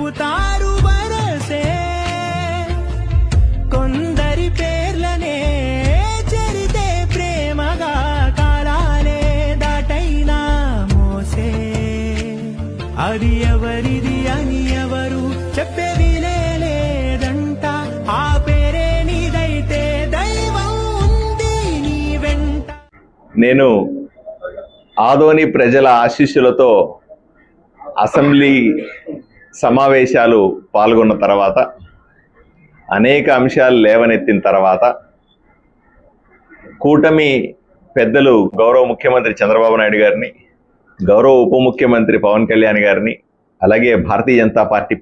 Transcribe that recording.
కలుపుతారు వరసే కొందరి పేర్లనే చరితే ప్రేమగా కాలాలే దాటైనా మోసే అది ఎవరిది అని ఎవరు చెప్పేది లేదంట ఆ పేరే నీదైతే దైవం ఉంది నీ వెంట. నేను ఆదోని ప్రజల ఆశీస్సులతో అసెంబ్లీ సమావేశాలు పాల్గొన్న తర్వాత అనేక అంశాలు లేవనెత్తిన తర్వాత కూటమి పెద్దలు గౌరవ ముఖ్యమంత్రి చంద్రబాబు నాయుడు గారిని, గౌరవ ఉప ముఖ్యమంత్రి పవన్ కళ్యాణ్ గారిని, అలాగే భారతీయ జనతా పార్టీ